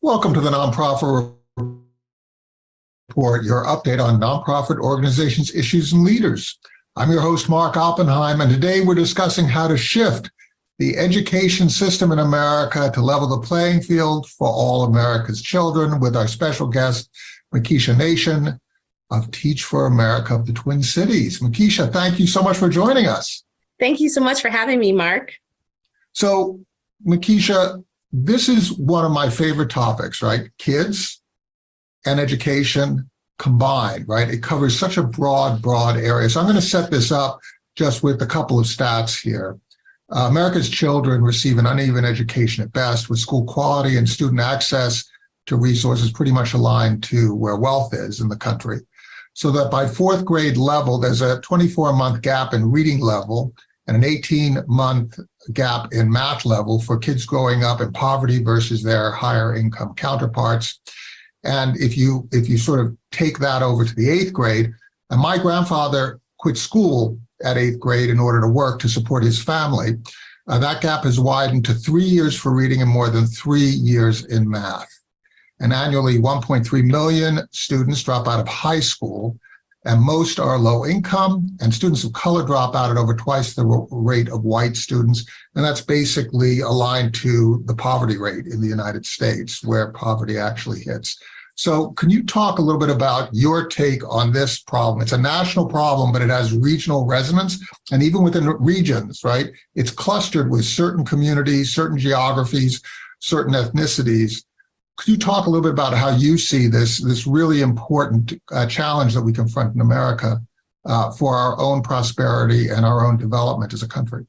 Welcome to the Nonprofit Report, your update on nonprofit organizations, issues, and leaders. I'm your host, Mark Oppenheim, and today we're discussing how to shift the education system in America to level the playing field for all America's children with our special guest, Mikisha Nation of Teach for America of the Twin Cities. Mikisha, thank you so much for joining us. Thank you so much for having me, Mark. So, Mikisha, this is one of my favorite topics, right? Kids and education combined, right? It covers such a broad area. So I'm going to set this up just with a couple of stats here. America's children receive an uneven education at best, with school quality and student access to resources pretty much aligned to where wealth is in the country. So that by fourth grade level, there's a 24-month gap in reading level and an 18-month gap in math level for kids growing up in poverty versus their higher income counterparts. And if you sort of take that over to the eighth grade, and my grandfather quit school at eighth grade in order to work to support his family, that gap has widened to 3 years for reading and more than 3 years in math. And annually, 1.3 million students drop out of high school, and most are low income, and students of color drop out at over twice the rate of white students. And that's basically aligned to the poverty rate in the United States, where poverty actually hits. So can you talk a little bit about your take on this problem? It's a national problem, but it has regional resonance. And even within regions, right, it's clustered with certain communities, certain geographies, certain ethnicities. Could you talk a little bit about how you see this really important challenge that we confront in America for our own prosperity and our own development as a country?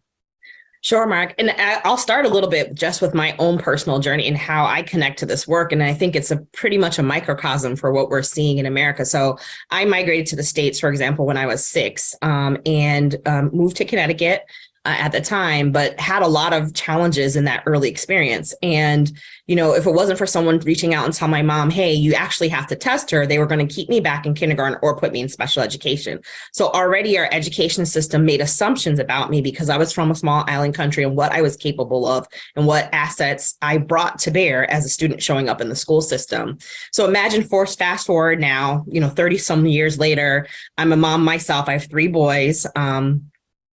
Sure, Mark. And I'll start a little bit just with my own personal journey and how I connect to this work. And I think it's pretty much a microcosm for what we're seeing in America. So I migrated to the States, for example, when I was 6 and moved to Connecticut at the time, but had a lot of challenges in that early experience. And, you know, if it wasn't for someone reaching out and tell my mom, hey, you actually have to test her, they were going to keep me back in kindergarten or put me in special education. So already our education system made assumptions about me because I was from a small island country and what I was capable of and what assets I brought to bear as a student showing up in the school system. So imagine fast forward now, 30 some years later, I'm a mom myself. I have 3 boys.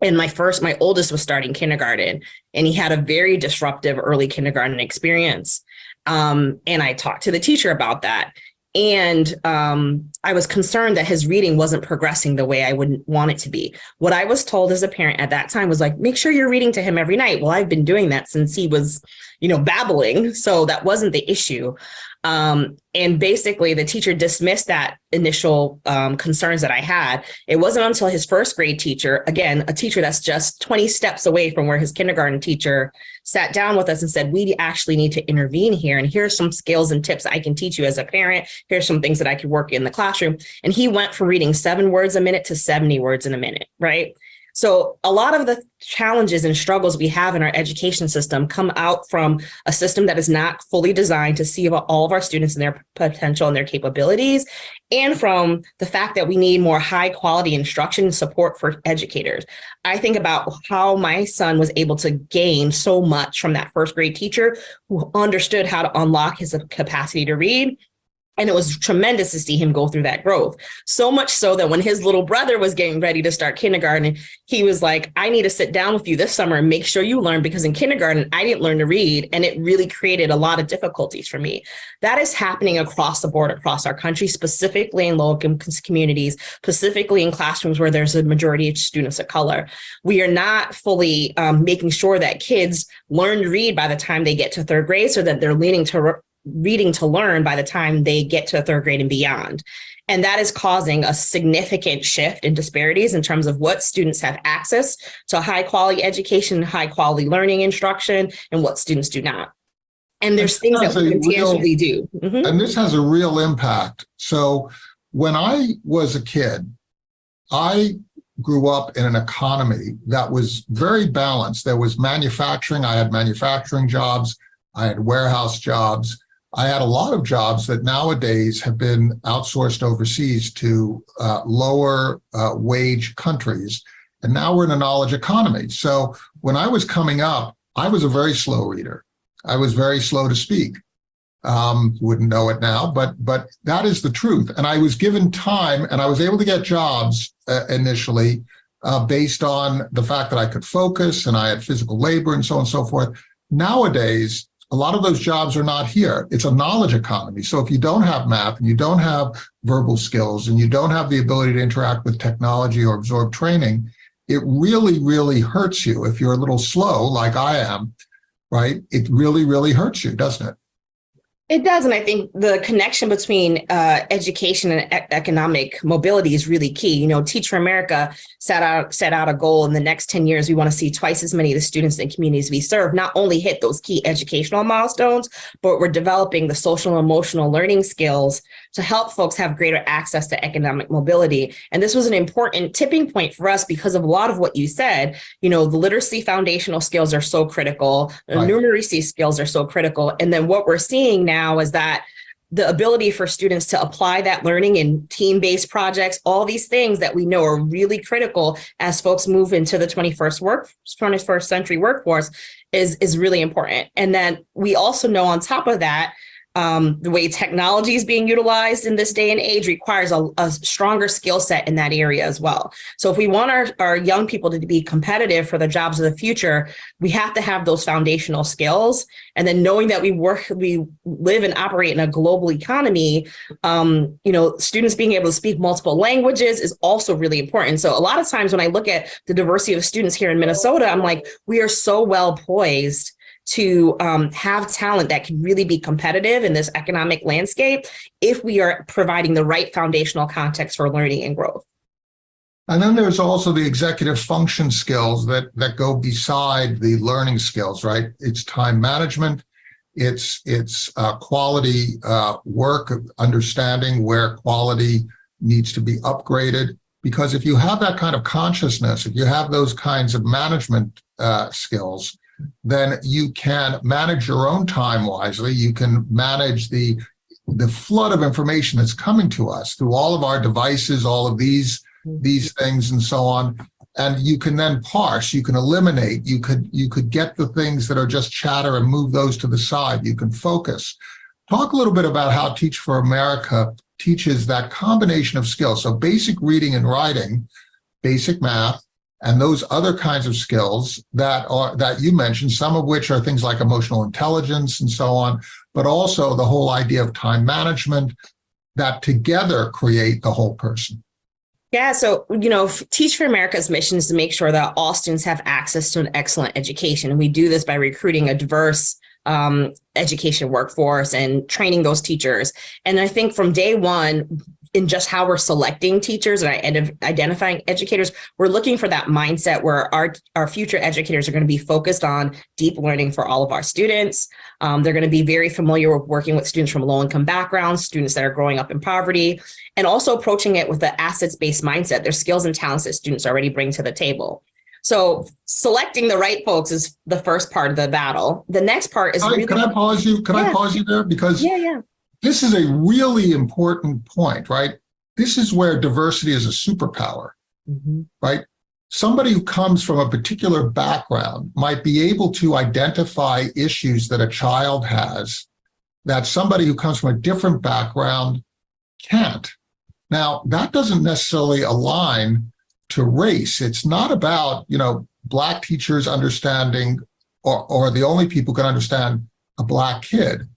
And my oldest was starting kindergarten, and he had a very disruptive early kindergarten experience. And I talked to the teacher about that. And I was concerned that his reading wasn't progressing the way I would want it to be. What I was told as a parent at that time was like, make sure you're reading to him every night. Well, I've been doing that since he was, babbling. So that wasn't the issue. And basically the teacher dismissed that initial concerns that I had. It wasn't until his first grade teacher, again, a teacher that's just 20 steps away from where his kindergarten teacher sat down with us and said, we actually need to intervene here. And here's some skills and tips I can teach you as a parent. Here's some things that I could work in the classroom. And he went from reading 7 words a minute to 70 words in a minute, right? So a lot of the challenges and struggles we have in our education system come out from a system that is not fully designed to see about all of our students and their potential and their capabilities, and from the fact that we need more high quality instruction and support for educators. I think about how my son was able to gain so much from that first grade teacher who understood how to unlock his capacity to read. And it was tremendous to see him go through that growth. So much so that when his little brother was getting ready to start kindergarten, he was like, I need to sit down with you this summer and make sure you learn, because in kindergarten, I didn't learn to read. And it really created a lot of difficulties for me. That is happening across the board, across our country, specifically in low-income communities, specifically in classrooms where there's a majority of students of color. We are not fully making sure that kids learn to read by the time they get to 3rd grade, so that they're reading to learn by the time they get to 3rd grade and beyond. And that is causing a significant shift in disparities in terms of what students have access to high quality education, high quality learning instruction, and what students do not. And there's things that we can tangibly do. Mm-hmm. And this has a real impact. So when I was a kid, I grew up in an economy that was very balanced. There was manufacturing. I had manufacturing jobs. I had warehouse jobs. I had a lot of jobs that nowadays have been outsourced overseas to lower wage countries. And now we're in a knowledge economy. So when I was coming up, I was a very slow reader. I was very slow to speak. Wouldn't know it now, but that is the truth. And I was given time, and I was able to get jobs initially based on the fact that I could focus and I had physical labor and so on and so forth. Nowadays, a lot of those jobs are not here. It's a knowledge economy. So if you don't have math and you don't have verbal skills and you don't have the ability to interact with technology or absorb training, it really, really hurts you. If you're a little slow, like I am, right? It really, really hurts you, doesn't it? It does. And I think the connection between education and economic mobility is really key. You know, Teach for America set out a goal in the next 10 years. We want to see twice as many of the students and communities we serve not only hit those key educational milestones, but we're developing the social and emotional learning skills to help folks have greater access to economic mobility. And this was an important tipping point for us because of a lot of what you said. You know, the literacy foundational skills are so critical. The numeracy skills are so critical. And then what we're seeing now is that the ability for students to apply that learning in team-based projects, all these things that we know are really critical as folks move into the 21st century workforce is really important. And then we also know on top of that, the way technology is being utilized in this day and age requires a stronger skill set in that area as well. So if we want our young people to be competitive for the jobs of the future, we have to have those foundational skills. And then knowing that we live and operate in a global economy, students being able to speak multiple languages is also really important. So a lot of times when I look at the diversity of students here in Minnesota, I'm like, we are so well poised to have talent that can really be competitive in this economic landscape if we are providing the right foundational context for learning and growth. And then there's also the executive function skills that go beside the learning skills, right? It's time management, it's quality work, understanding where quality needs to be upgraded. Because if you have that kind of consciousness, if you have those kinds of management skills, then you can manage your own time wisely. You can manage the flood of information that's coming to us through all of our devices, all of these things and so on. And you can then parse, you can eliminate, you could get the things that are just chatter and move those to the side. You can focus. Talk a little bit about how Teach for America teaches that combination of skills. So basic reading and writing, basic math, and those other kinds of skills that you mentioned, some of which are things like emotional intelligence and so on, but also the whole idea of time management that together create the whole person. Yeah, so, Teach for America's mission is to make sure that all students have access to an excellent education. And we do this by recruiting a diverse education workforce and training those teachers. And I think from day one, in just how we're selecting teachers and identifying educators, we're looking for that mindset where our future educators are going to be focused on deep learning for all of our students. They're going to be very familiar with working with students from low-income backgrounds, students that are growing up in poverty, and also approaching it with the assets-based mindset. There's skills and talents that students already bring to the table. So selecting the right folks is the first part of the battle. The next part is Can I pause you? I pause you there? Because this is a really important point, right? This is where diversity is a superpower, right? Somebody who comes from a particular background might be able to identify issues that a child has that somebody who comes from a different background can't. Now, that doesn't necessarily align to race. It's not about, Black teachers understanding or the only people who can understand a Black kid.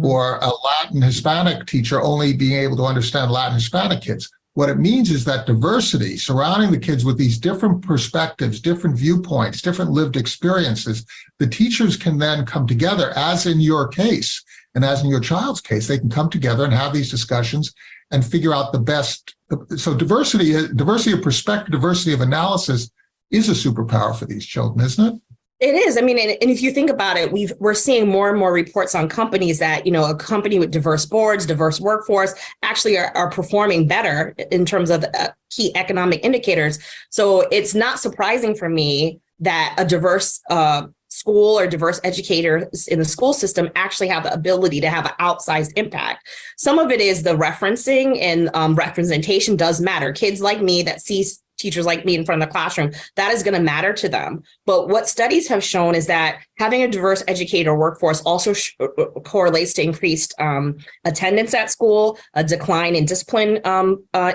Or a Latin Hispanic teacher only being able to understand Latin Hispanic kids. What it means is that diversity, surrounding the kids with these different perspectives, different viewpoints, different lived experiences, the teachers can then come together, as in your case, and as in your child's case, they can come together and have these discussions and figure out the best. So diversity of perspective, diversity of analysis is a superpower for these children, isn't it? It is. I mean, and if you think about it, we're seeing more and more reports on companies that, a company with diverse boards, diverse workforce actually are performing better in terms of key economic indicators. So it's not surprising for me that a diverse school or diverse educators in the school system actually have the ability to have an outsized impact. Some of it is the referencing and representation does matter. Kids like me that see teachers like me in front of the classroom, that is going to matter to them. But what studies have shown is that having a diverse educator workforce also correlates to increased attendance at school, a decline in discipline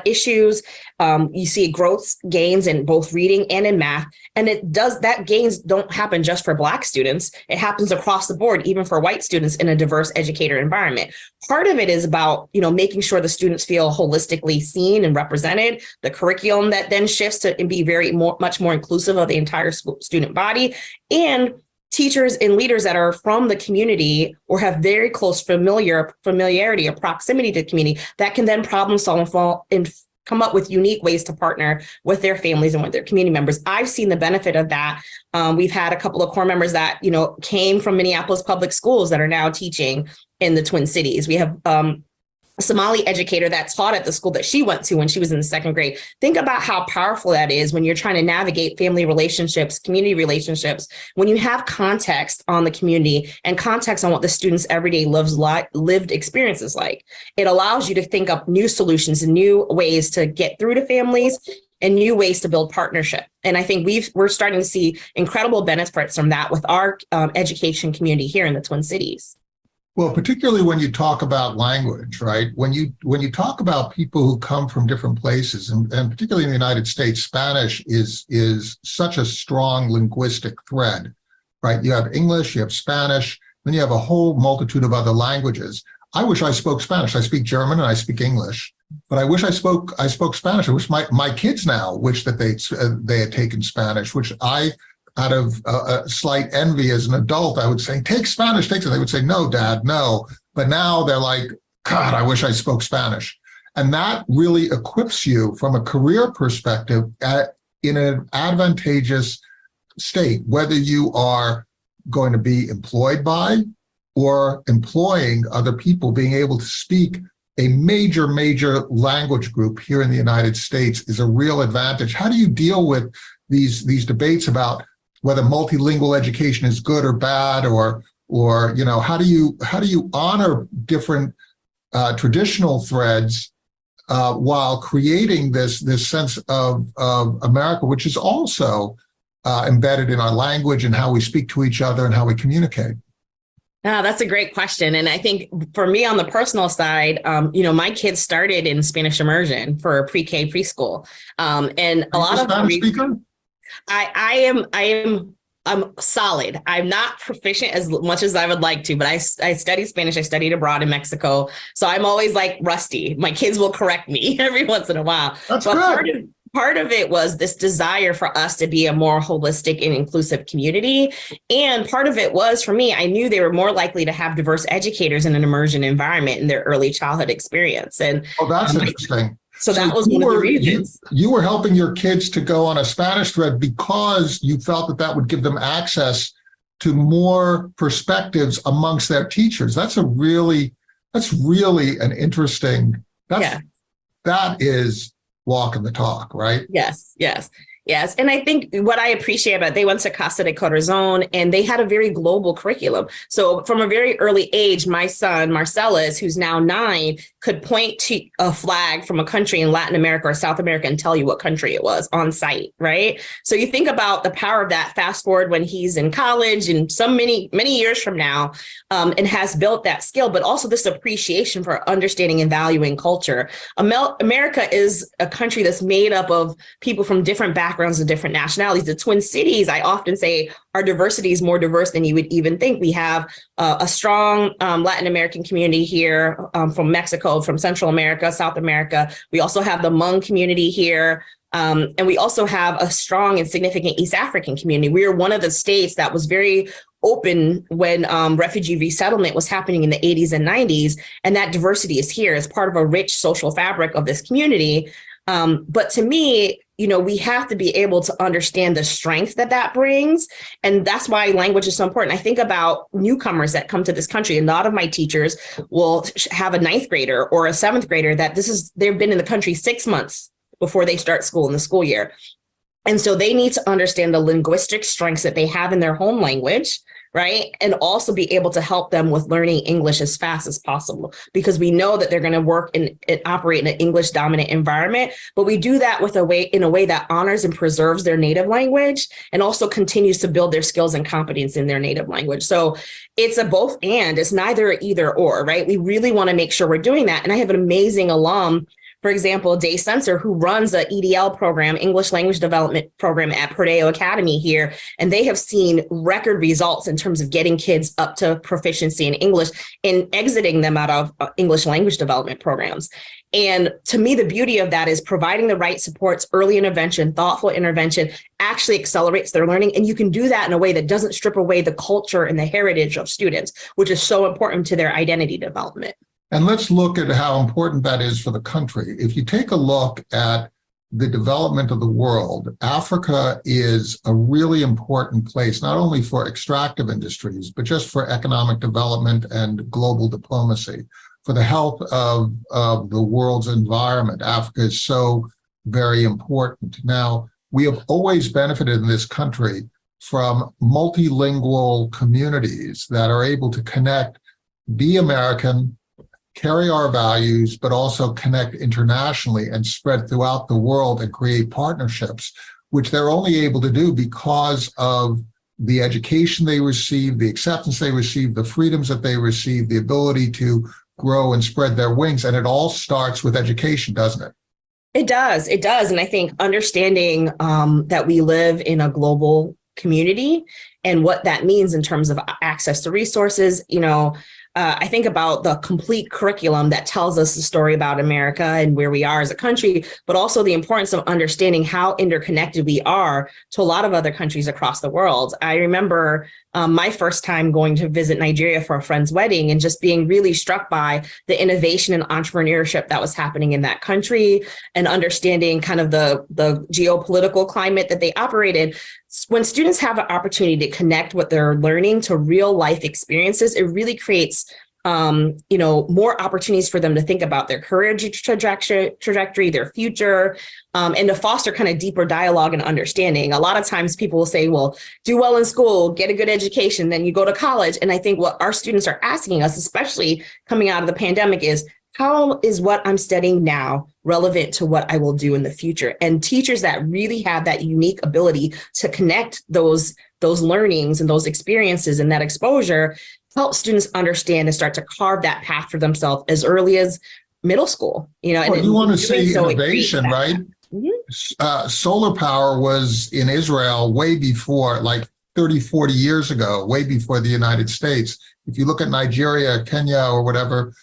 issues. You see growth gains in both reading and in math. And that gains don't happen just for Black students. It happens across the board, even for white students in a diverse educator environment. Part of it is about, making sure the students feel holistically seen and represented, the curriculum that then shifts to be much more inclusive of the entire student body, and teachers and leaders that are from the community or have very close familiarity or proximity to the community that can then problem solve and come up with unique ways to partner with their families and with their community members. I've seen the benefit of that. We've had a couple of core members that, came from Minneapolis public schools that are now teaching in the Twin Cities. We have a Somali educator that taught at the school that she went to when she was in the second grade. Think about how powerful that is when you're trying to navigate family relationships, community relationships, when you have context on the community and context on what the students' everyday lived experiences like. It allows you to think up new solutions and new ways to get through to families and new ways to build partnership. And I think we're starting to see incredible benefits from that with our education community here in the Twin Cities. Well, particularly when you talk about language, right? When you talk about people who come from different places, and particularly in the United States, Spanish is such a strong linguistic thread, right? You have English, you have Spanish, then you have a whole multitude of other languages. I wish I spoke Spanish. I speak German and I speak English, but I wish I spoke Spanish. I wish my kids now wish that they had taken Spanish, which I, out of a slight envy as an adult, I would say, take Spanish, take it. They would say, no, Dad, no. But now they're like, God, I wish I spoke Spanish. And that really equips you from a career perspective in an advantageous state, whether you are going to be employed by or employing other people. Being able to speak a major language group here in the United States is a real advantage. How do you deal with these debates about whether multilingual education is good or bad, or how do you honor different traditional threads while creating this sense of America, which is also embedded in our language and how we speak to each other and how we communicate? That's a great question. And I think for me on the personal side, my kids started in Spanish immersion for pre-K preschool. And a lot of Spanish speaker? I'm solid. I'm not proficient as much as I would like to, but I studied Spanish. I studied abroad in Mexico. So I'm always like rusty. My kids will correct me every once in a while. That's good. Part of it was this desire for us to be a more holistic and inclusive community. And part of it was, for me, I knew they were more likely to have diverse educators in an immersion environment in their early childhood experience. And that's interesting. So that was one of the reasons. You were helping your kids to go on a Spanish thread because you felt that would give them access to more perspectives amongst their teachers. That's really an interesting, that is walking the talk, right? Yes. And I think what I appreciate about it, they went to Casa de Corazon and they had a very global curriculum. So from a very early age, my son, Marcellus, who's now 9, could point to a flag from a country in Latin America or South America and tell you what country it was on site, right? So you think about the power of that, fast forward when he's in college and many years from now, and has built that skill, but also this appreciation for understanding and valuing culture. America is a country that's made up of people from different backgrounds and different nationalities. The Twin Cities, I often say, our diversity is more diverse than you would even think. We have a strong Latin American community here from Mexico, from Central America, South America. We also have the Hmong community here. And we also have a strong and significant East African community. We are one of the states that was very open when refugee resettlement was happening in the 80s and 90s. And that diversity is here as part of a rich social fabric of this community. But to me, we have to be able to understand the strength that brings. And that's why language is so important. I think about newcomers that come to this country. A lot of my teachers will have a 9th grader or a 7th grader they've been in the country 6 months before they start school in the school year. And so they need to understand the linguistic strengths that they have in their home language, right? And also be able to help them with learning English as fast as possible, because we know that they're going to work and operate in an English dominant environment. But we do that in a way that honors and preserves their native language and also continues to build their skills and competence in their native language. So it's a both and, it's neither either or, right? We really want to make sure we're doing that. And I have an amazing alum, for example, Day Sensor, who runs a EDL program, English Language Development Program at Purdue Academy here. And they have seen record results in terms of getting kids up to proficiency in English and exiting them out of English language development programs. And to me, the beauty of that is providing the right supports, early intervention, thoughtful intervention actually accelerates their learning. And you can do that in a way that doesn't strip away the culture and the heritage of students, which is so important to their identity development. And let's look at how important that is for the country. If you take a look at the development of the world, Africa is a really important place, not only for extractive industries, but just for economic development and global diplomacy. For the health of the world's environment, Africa is so very important. Now, we have always benefited in this country from multilingual communities that are able to connect, be American, carry our values, but also connect internationally and spread throughout the world and create partnerships, which they're only able to do because of the education they receive, the acceptance they receive, the freedoms that they receive, the ability to grow and spread their wings. And it all starts with education, doesn't it? It does. It does. And I think understanding that we live in a global community and what that means in terms of access to resources, I think about the complete curriculum that tells us the story about America and where we are as a country, but also the importance of understanding how interconnected we are to a lot of other countries across the world. I remember my first time going to visit Nigeria for a friend's wedding and just being really struck by the innovation and entrepreneurship that was happening in that country and understanding kind of the geopolitical climate that they operate in. When students have an opportunity to connect what they're learning to real life experiences, it really creates more opportunities for them to think about their career trajectory, their future, and to foster kind of deeper dialogue and understanding. A lot of times people will say, well, do well in school, get a good education, then you go to college. And I think what our students are asking us, especially coming out of the pandemic, is how is what I'm studying now relevant to what I will do in the future? And teachers that really have that unique ability to connect those learnings and those experiences and that exposure help students understand and start to carve that path for themselves as early as middle school. Well, you want to see innovation, right? Mm-hmm. Solar power was in Israel way before, like 30, 40 years ago, way before the United States. If you look at Nigeria, Kenya, or whatever,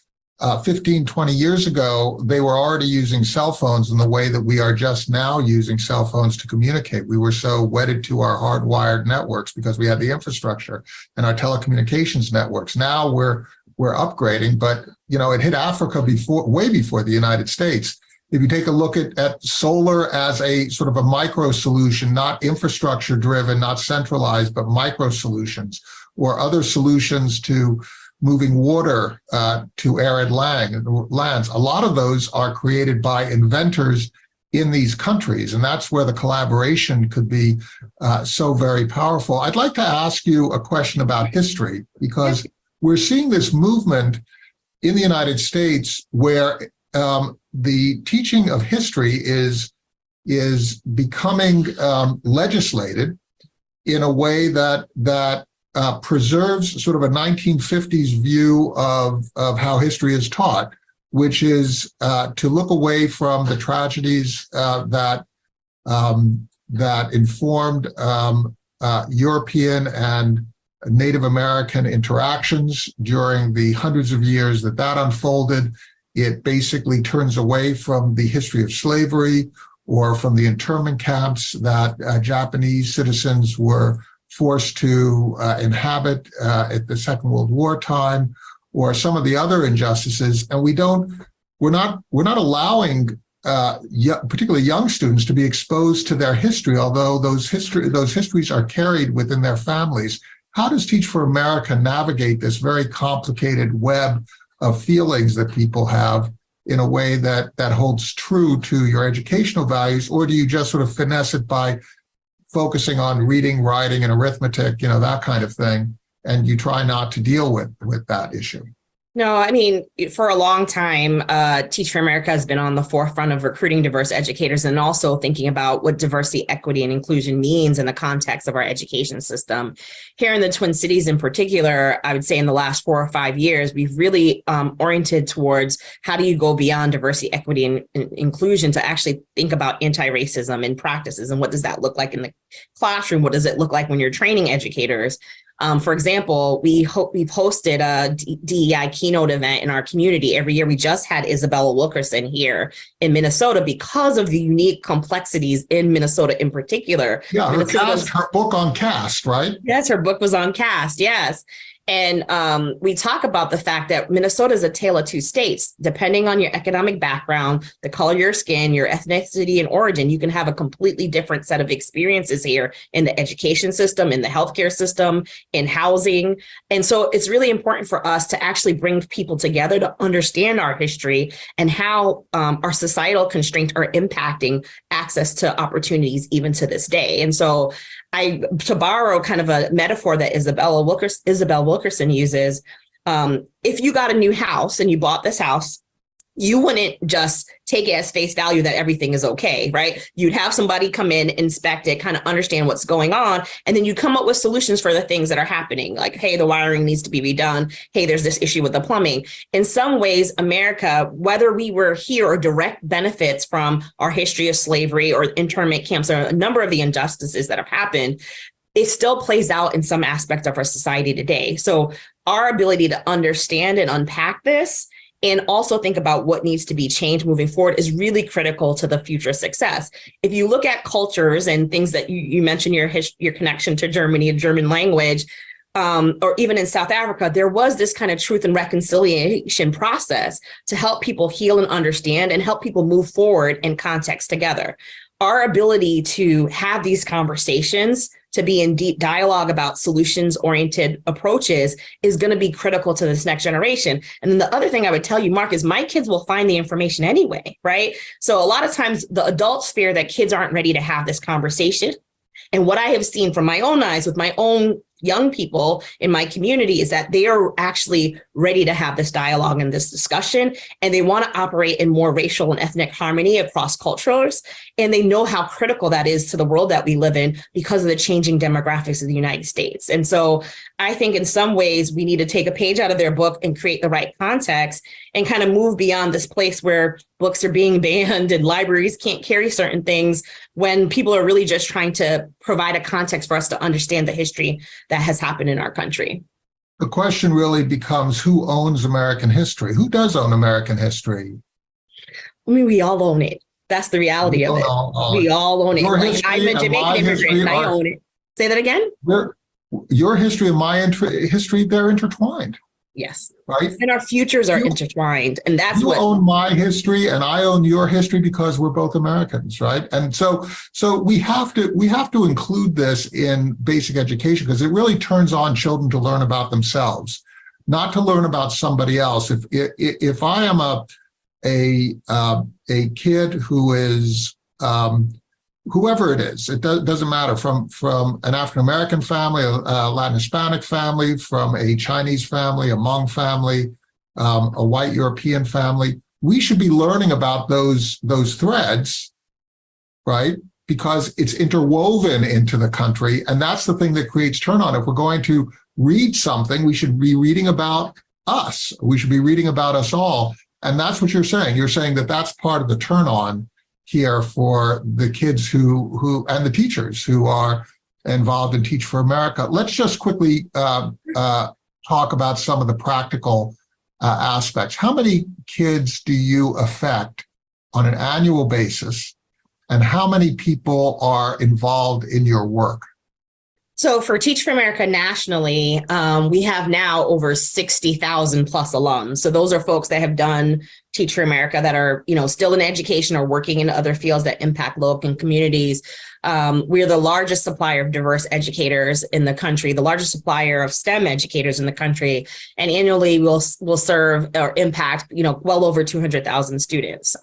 15, 20 years ago, they were already using cell phones in the way that we are just now using cell phones to communicate. We were so wedded to our hardwired networks because we had the infrastructure and our telecommunications networks. Now we're upgrading, but it hit Africa way before the United States. If you take a look at solar as a sort of a micro solution, not infrastructure driven, not centralized, but micro solutions, or other solutions to moving water to arid lands. A lot of those are created by inventors in these countries, and that's where the collaboration could be so very powerful. I'd like to ask you a question about history, because we're seeing this movement in the United States where the teaching of history is becoming legislated in a way that preserves sort of a 1950s view of how history is taught, which is to look away from the tragedies that informed European and Native American interactions during the hundreds of years that unfolded. It basically turns away from the history of slavery or from the internment camps that Japanese citizens were forced to inhabit at the Second World War time, or some of the other injustices. And we're not allowing particularly young students to be exposed to their history, although those histories are carried within their families. How does Teach for America navigate this very complicated web of feelings that people have in a way that holds true to your educational values? Or do you just sort of finesse it by focusing on reading, writing, and arithmetic, that kind of thing, and you try not to deal with that issue? No, I mean, for a long time, Teach for America has been on the forefront of recruiting diverse educators and also thinking about what diversity, equity, and inclusion means in the context of our education system. Here in the Twin Cities in particular, I would say in the last 4 or 5 years, we've really oriented towards how do you go beyond diversity, equity, and inclusion to actually think about anti-racism and practices, and what does that look like in the classroom? What does it look like when you're training educators? For example, we've hosted a DEI keynote event in our community every year. We just had Isabella Wilkerson here in Minnesota because of the unique complexities in Minnesota in particular. Yeah, her book on caste, right? Yes, her book was on caste, yes. And we talk about the fact that Minnesota is a tale of two states. Depending on your economic background, the color of your skin, your ethnicity and origin, you can have a completely different set of experiences here in the education system, in the healthcare system, in housing. And so it's really important for us to actually bring people together to understand our history and how our societal constraints are impacting access to opportunities even to this day. And so to borrow kind of a metaphor that Isabel Wilkerson uses, if you got a new house and you bought this house, you wouldn't just take it as face value that everything is okay, right? You'd have somebody come in, inspect it, kind of understand what's going on, and then you come up with solutions for the things that are happening. Like, hey, the wiring needs to be redone. Hey, there's this issue with the plumbing. In some ways, America, whether we were here or direct benefits from our history of slavery or internment camps or a number of the injustices that have happened, it still plays out in some aspect of our society today. So our ability to understand and unpack this and also think about what needs to be changed moving forward is really critical to the future success. If you look at cultures and things that you mentioned, your connection to Germany, German language, or even in South Africa, there was this kind of truth and reconciliation process to help people heal and understand and help people move forward in context together. Our ability to have these conversations, to be in deep dialogue about solutions-oriented approaches is going to be critical to this next generation. And then the other thing I would tell you, Mark, is my kids will find the information anyway, right? So a lot of times the adults fear that kids aren't ready to have this conversation. And what I have seen from my own eyes with my own young people in my community is that they are actually ready to have this dialogue and this discussion, and they want to operate in more racial and ethnic harmony across cultures. And they know how critical that is to the world that we live in because of the changing demographics of the United States. And so I think in some ways we need to take a page out of their book and create the right context and kind of move beyond this place where books are being banned and libraries can't carry certain things, when people are really just trying to provide a context for us to understand the history that has happened in our country. The question really becomes, who owns American history? Who does own American history? I mean, we all own it. That's the reality of it. We all own it. I'm a Jamaican immigrant and I own it. Say that again? Your history and my history, they're intertwined. Yes. Right. And our futures are intertwined. And that's you own my history and I own your history because we're both Americans, right? And so we have to include this in basic education because it really turns on children to learn about themselves, not to learn about somebody else. If I am a kid who is whoever it is, it doesn't matter, from an African-American family, a Latin Hispanic family, from a Chinese family, a Hmong family, a white European family, we should be learning about those threads, right? Because it's interwoven into the country. And that's the thing that creates turn on. If we're going to read something, we should be reading about us. We should be reading about us all. And that's what you're saying. You're saying that that's part of the turn on here for the kids who and the teachers who are involved in Teach for America. Let's just quickly talk about some of the practical aspects. How many kids do you affect on an annual basis, and how many people are involved in your work? So for Teach for America nationally, we have now over 60,000 plus alums. So those are folks that have done Teach for America that are, still in education or working in other fields that impact local communities. We're the largest supplier of diverse educators in the country, the largest supplier of STEM educators in the country, and annually we'll serve or impact, well over 200,000 students.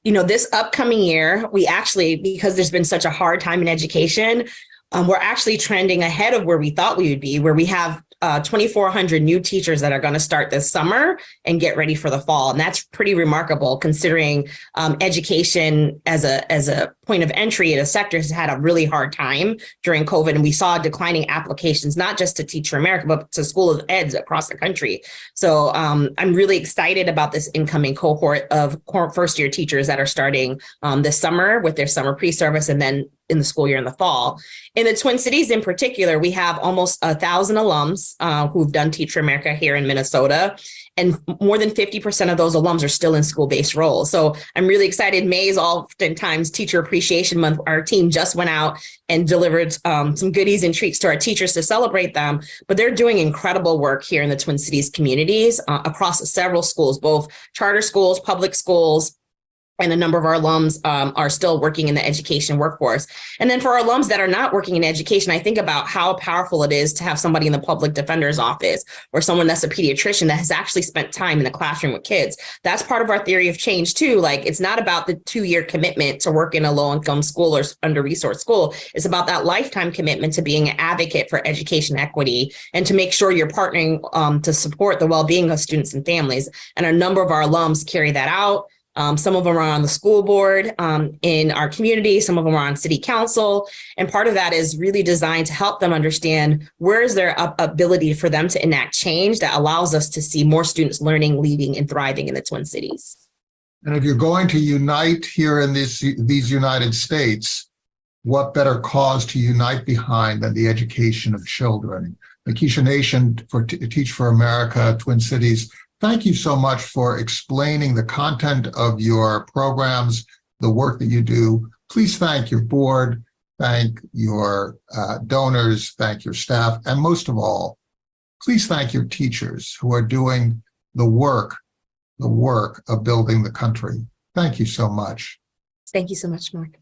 This upcoming year, we actually, because there's been such a hard time in education, we're actually trending ahead of where we thought we would be, where we have 2,400 new teachers that are going to start this summer and get ready for the fall. And that's pretty remarkable considering education as a point of entry in a sector has had a really hard time during COVID. And we saw declining applications, not just to Teacher America, but to School of Eds across the country. So I'm really excited about this incoming cohort of first year teachers that are starting this summer with their summer pre-service and then in the school year in the fall. In the Twin Cities in particular, we have almost 1,000 alums who've done Teacher America here in Minnesota. And more than 50% of those alums are still in school-based roles. So I'm really excited. May is oftentimes Teacher Appreciation Month. Our team just went out and delivered some goodies and treats to our teachers to celebrate them. But they're doing incredible work here in the Twin Cities communities across several schools, both charter schools, public schools, and a number of our alums are still working in the education workforce. And then for our alums that are not working in education, I think about how powerful it is to have somebody in the public defender's office or someone that's a pediatrician that has actually spent time in the classroom with kids. That's part of our theory of change too. Like, it's not about the 2-year commitment to work in a low-income school or under-resourced school. It's about that lifetime commitment to being an advocate for education equity and to make sure you're partnering to support the well-being of students and families. And a number of our alums carry that out. Some of them are on the school board in our community. Some of them are on city council. And part of that is really designed to help them understand where is their ability for them to enact change that allows us to see more students learning, leading, and thriving in the Twin Cities. And if you're going to unite here in these United States, what better cause to unite behind than the education of children? Mikisha Nation for Teach for America, Twin Cities, thank you so much for explaining the content of your programs, the work that you do. Please thank your board, thank your donors, thank your staff, and most of all, please thank your teachers who are doing the work of building the country. Thank you so much. Thank you so much, Mark.